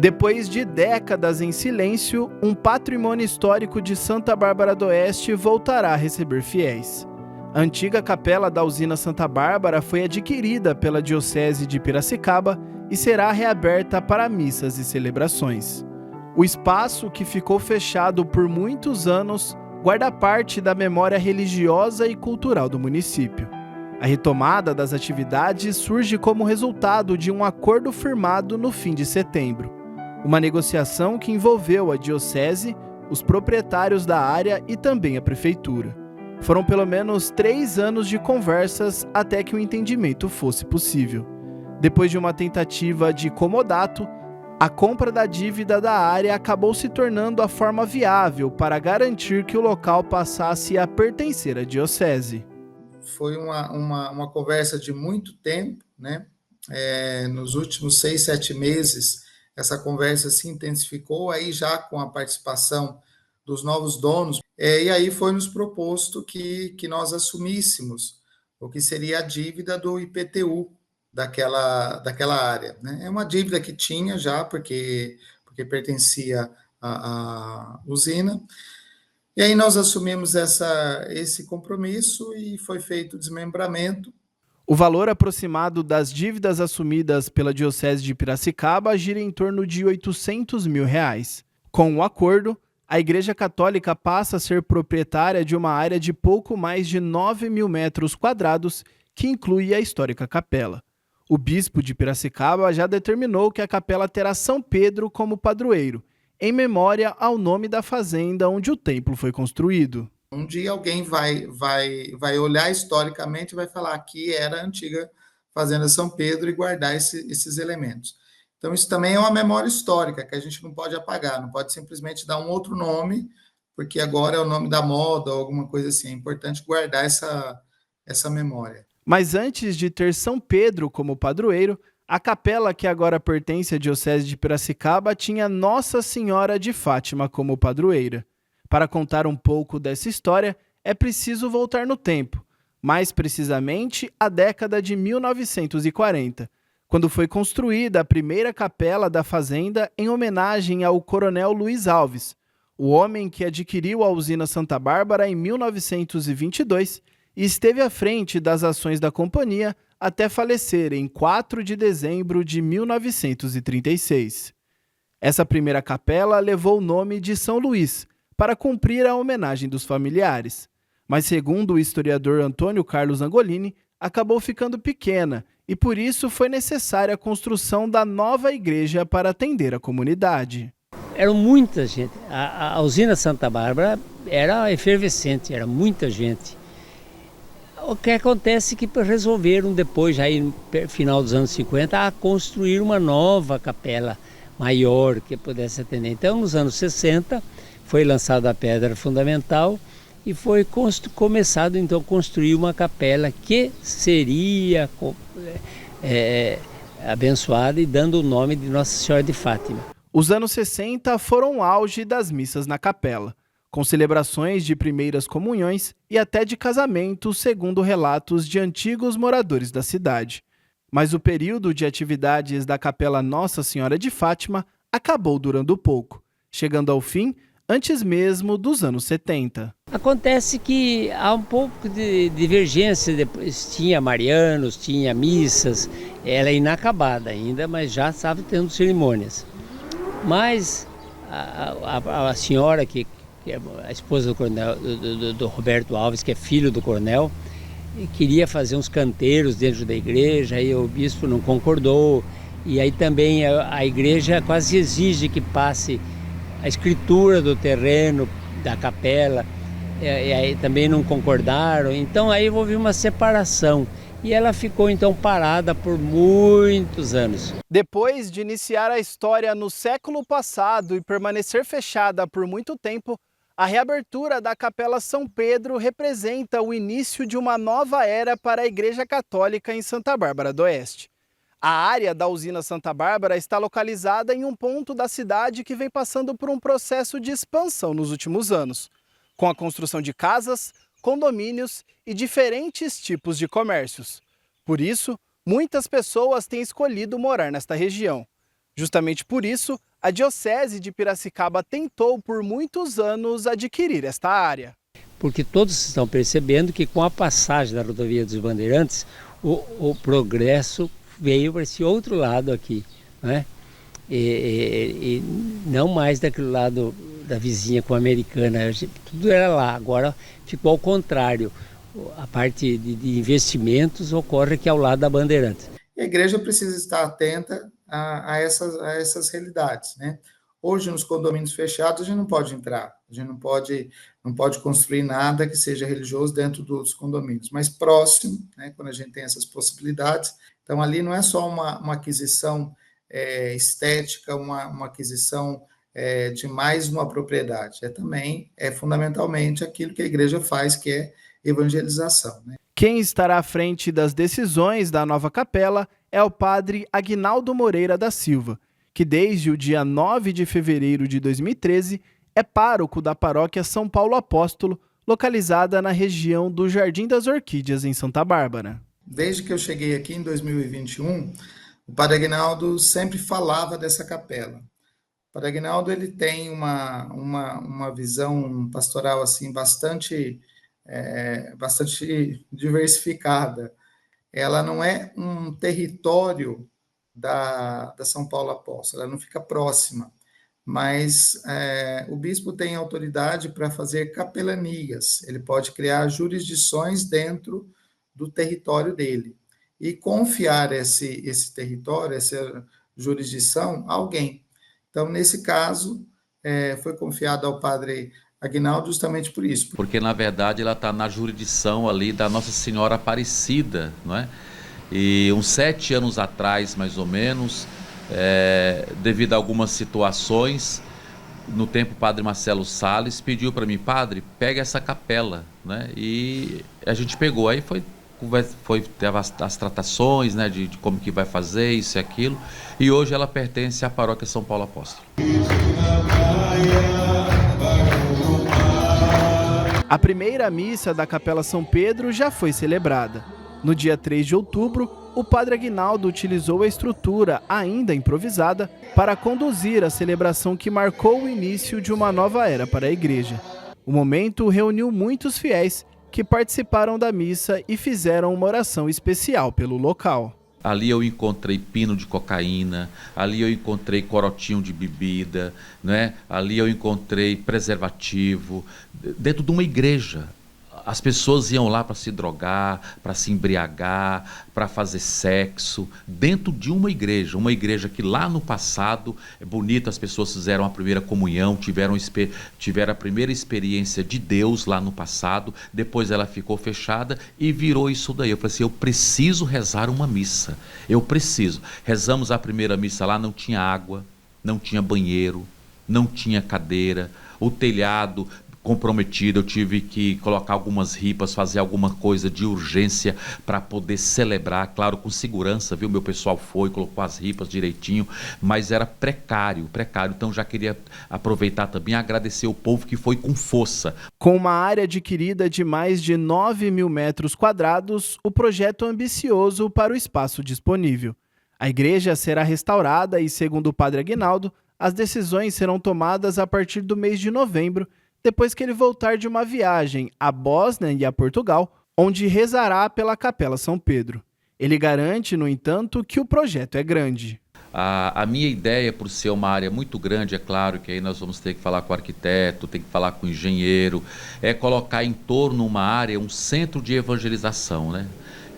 Depois de décadas em silêncio, um patrimônio histórico de Santa Bárbara do Oeste voltará a receber fiéis. A antiga capela da usina Santa Bárbara foi adquirida pela Diocese de Piracicaba e será reaberta para missas e celebrações. O espaço, que ficou fechado por muitos anos, guarda parte da memória religiosa e cultural do município. A retomada das atividades surge como resultado de um acordo firmado no fim de setembro. Uma negociação que envolveu a Diocese, os proprietários da área e também a Prefeitura. Foram pelo menos 3 anos de conversas até que o entendimento fosse possível. Depois de uma tentativa de comodato, a compra da dívida da área acabou se tornando a forma viável para garantir que o local passasse a pertencer à Diocese. Foi uma conversa de muito tempo, né? Nos últimos 6, 7 meses, essa conversa se intensificou, aí já com a participação dos novos donos, e aí foi nos proposto que nós assumíssemos o que seria a dívida do IPTU daquela área, né? É uma dívida que tinha já, porque pertencia à usina, e aí nós assumimos esse compromisso e foi feito o desmembramento. O valor aproximado das dívidas assumidas pela Diocese de Piracicaba gira em torno de R$800 mil. Com o acordo, a Igreja Católica passa a ser proprietária de uma área de pouco mais de 9 mil metros quadrados, que inclui a histórica capela. O bispo de Piracicaba já determinou que a capela terá São Pedro como padroeiro, em memória ao nome da fazenda onde o templo foi construído. Um dia alguém vai olhar historicamente e vai falar que era a antiga fazenda São Pedro e guardar esses elementos. Então, isso também é uma memória histórica que a gente não pode apagar, não pode simplesmente dar um outro nome, porque agora é o nome da moda ou alguma coisa assim. É importante guardar essa memória. Mas antes de ter São Pedro como padroeiro, a capela, que agora pertence à Diocese de Piracicaba, tinha Nossa Senhora de Fátima como padroeira. Para contar um pouco dessa história, é preciso voltar no tempo, mais precisamente à década de 1940, quando foi construída a primeira capela da fazenda em homenagem ao Coronel Luiz Alves, o homem que adquiriu a usina Santa Bárbara em 1922 e esteve à frente das ações da companhia até falecer em 4 de dezembro de 1936. Essa primeira capela levou o nome de São Luís, para cumprir a homenagem dos familiares. Mas, segundo o historiador Antônio Carlos Angolini, acabou ficando pequena e por isso foi necessária a construção da nova igreja para atender a comunidade. Eram muita gente. A usina Santa Bárbara era efervescente, era muita gente. O que acontece é que resolveram depois, já no final dos anos 50, a construir uma nova capela maior que pudesse atender. Então, nos anos 60, foi lançada a pedra fundamental e foi começado então a construir uma capela que seria abençoada e dando o nome de Nossa Senhora de Fátima. Os anos 60 foram o auge das missas na capela, com celebrações de primeiras comunhões e até de casamentos, segundo relatos de antigos moradores da cidade. Mas o período de atividades da capela Nossa Senhora de Fátima acabou durando pouco, chegando ao fim antes mesmo dos anos 70. Acontece que há um pouco de divergência, depois tinha marianos, tinha missas, ela é inacabada ainda, mas já estava tendo cerimônias. Mas a senhora, que é a esposa do coronel, do Roberto Alves, que é filho do coronel, queria fazer uns canteiros dentro da igreja, aí o bispo não concordou, e aí também a igreja quase exige que passe a escritura do terreno, da capela, e aí também não concordaram, então aí houve uma separação. E ela ficou então parada por muitos anos. Depois de iniciar a história no século passado e permanecer fechada por muito tempo, a reabertura da Capela São Pedro representa o início de uma nova era para a Igreja Católica em Santa Bárbara do Oeste. A área da usina Santa Bárbara está localizada em um ponto da cidade que vem passando por um processo de expansão nos últimos anos, com a construção de casas, condomínios e diferentes tipos de comércios. Por isso, muitas pessoas têm escolhido morar nesta região. Justamente por isso, A Diocese de Piracicaba tentou por muitos anos adquirir esta área. Porque todos estão percebendo que com a passagem da rodovia dos Bandeirantes, o progresso veio para esse outro lado aqui, né? E não mais daquele lado da vizinha com a Americana, tudo era lá, agora ficou ao contrário. A parte de investimentos ocorre aqui ao lado da Bandeirantes. A igreja precisa estar atenta a essas realidades, né? Hoje, nos condomínios fechados, a gente não pode entrar, a gente não pode construir nada que seja religioso dentro dos condomínios, mas próximo, né, quando a gente tem essas possibilidades. Então, ali não é só uma aquisição estética, uma aquisição de mais uma propriedade, também fundamentalmente aquilo que a igreja faz, que é evangelização, né? Quem estará à frente das decisões da nova capela é o padre Aguinaldo Moreira da Silva, que desde o dia 9 de fevereiro de 2013 é pároco da paróquia São Paulo Apóstolo, localizada na região do Jardim das Orquídeas, em Santa Bárbara. Desde que eu cheguei aqui em 2021, o padre Aguinaldo sempre falava dessa capela. O padre Aguinaldo ele tem uma visão pastoral assim, bastante diversificada. Ela não é um território da São Paulo Apóstolo, ela não fica próxima, mas o bispo tem autoridade para fazer capelanias, ele pode criar jurisdições dentro do território dele e confiar esse território, essa jurisdição a alguém. Então, nesse caso, foi confiado ao padre Aguinaldo justamente por isso. Porque, na verdade, ela está na jurisdição ali da Nossa Senhora Aparecida, não é? E uns 7 anos atrás, mais ou menos, devido a algumas situações, no tempo o padre Marcelo Salles pediu para mim, padre, pega essa capela, né? E a gente pegou, aí teve as tratações, né, de como que vai fazer isso e aquilo, e hoje ela pertence à paróquia São Paulo Apóstolo. A primeira missa da Capela São Pedro já foi celebrada. No dia 3 de outubro, o padre Aguinaldo utilizou a estrutura, ainda improvisada, para conduzir a celebração que marcou o início de uma nova era para a igreja. O momento reuniu muitos fiéis que participaram da missa e fizeram uma oração especial pelo local. Ali eu encontrei pino de cocaína, ali eu encontrei corotinho de bebida, né? Ali eu encontrei preservativo, dentro de uma igreja. As pessoas iam lá para se drogar, para se embriagar, para fazer sexo, dentro de uma igreja que lá no passado, é bonito, as pessoas fizeram a primeira comunhão, tiveram a primeira experiência de Deus lá no passado, depois ela ficou fechada e virou isso daí. Eu falei assim, eu preciso rezar uma missa, eu preciso. Rezamos a primeira missa lá, não tinha água, não tinha banheiro, não tinha cadeira, o telhado comprometido, eu tive que colocar algumas ripas, fazer alguma coisa de urgência para poder celebrar, claro, com segurança, viu? Meu pessoal colocou as ripas direitinho, mas era precário, então já queria aproveitar também e agradecer o povo que foi com força. Com uma área adquirida de mais de 9.000 metros quadrados, o projeto é ambicioso para o espaço disponível. A igreja será restaurada e, segundo o padre Aguinaldo, as decisões serão tomadas a partir do mês de novembro, depois que ele voltar de uma viagem à Bósnia e a Portugal, onde rezará pela Capela São Pedro. Ele garante, no entanto, que o projeto é grande. A minha ideia, por ser uma área muito grande, é claro que aí nós vamos ter que falar com o arquiteto, ter que falar com o engenheiro, é colocar em torno uma área, um centro de evangelização, né?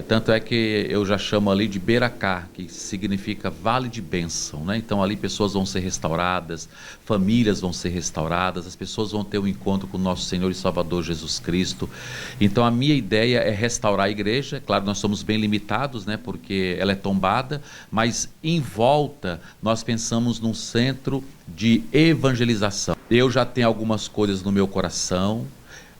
Tanto é que eu já chamo ali de Beracá, que significa Vale de Bênção, né? Então ali pessoas vão ser restauradas, famílias vão ser restauradas, as pessoas vão ter um encontro com o nosso Senhor e Salvador Jesus Cristo. Então a minha ideia é restaurar a igreja. Claro, nós somos bem limitados, né? Porque ela é tombada, mas em volta nós pensamos num centro de evangelização. Eu já tenho algumas coisas no meu coração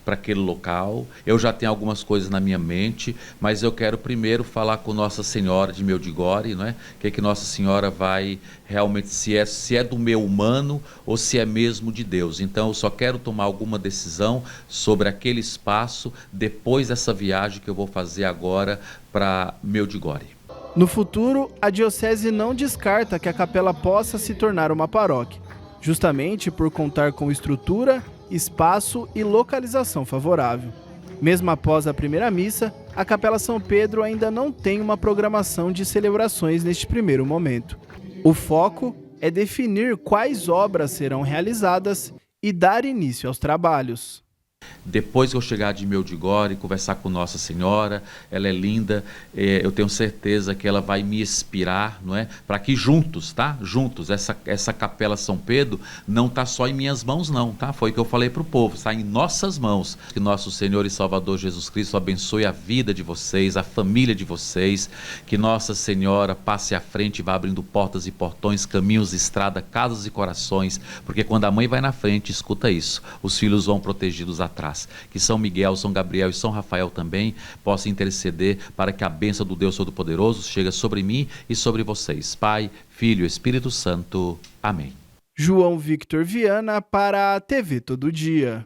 para aquele local, eu já tenho algumas coisas na minha mente, mas eu quero primeiro falar com Nossa Senhora de Medjugorje, não é? Que Nossa Senhora vai realmente, se é do meu humano ou se é mesmo de Deus. Então eu só quero tomar alguma decisão sobre aquele espaço depois dessa viagem que eu vou fazer agora para Medjugorje. No futuro, a diocese não descarta que a capela possa se tornar uma paróquia, justamente por contar com estrutura, espaço e localização favorável. Mesmo após a primeira missa, a Capela São Pedro ainda não tem uma programação de celebrações neste primeiro momento. O foco é definir quais obras serão realizadas e dar início aos trabalhos. Depois que eu chegar de Medjugorje e conversar com Nossa Senhora, ela é linda, eu tenho certeza que ela vai me inspirar, não é? Para que juntos, tá? Juntos, essa Capela São Pedro não está só em minhas mãos não, tá? Foi o que eu falei para o povo, está em nossas mãos. Que nosso Senhor e Salvador Jesus Cristo abençoe a vida de vocês, a família de vocês, que Nossa Senhora passe à frente e vá abrindo portas e portões, caminhos, estrada, casas e corações, porque quando a mãe vai na frente, escuta isso, os filhos vão protegidos atrás. Que São Miguel, São Gabriel e São Rafael também possam interceder para que a bênção do Deus Todo-Poderoso chegue sobre mim e sobre vocês. Pai, Filho, Espírito Santo. Amém. João Victor Viana para a TV Todo Dia.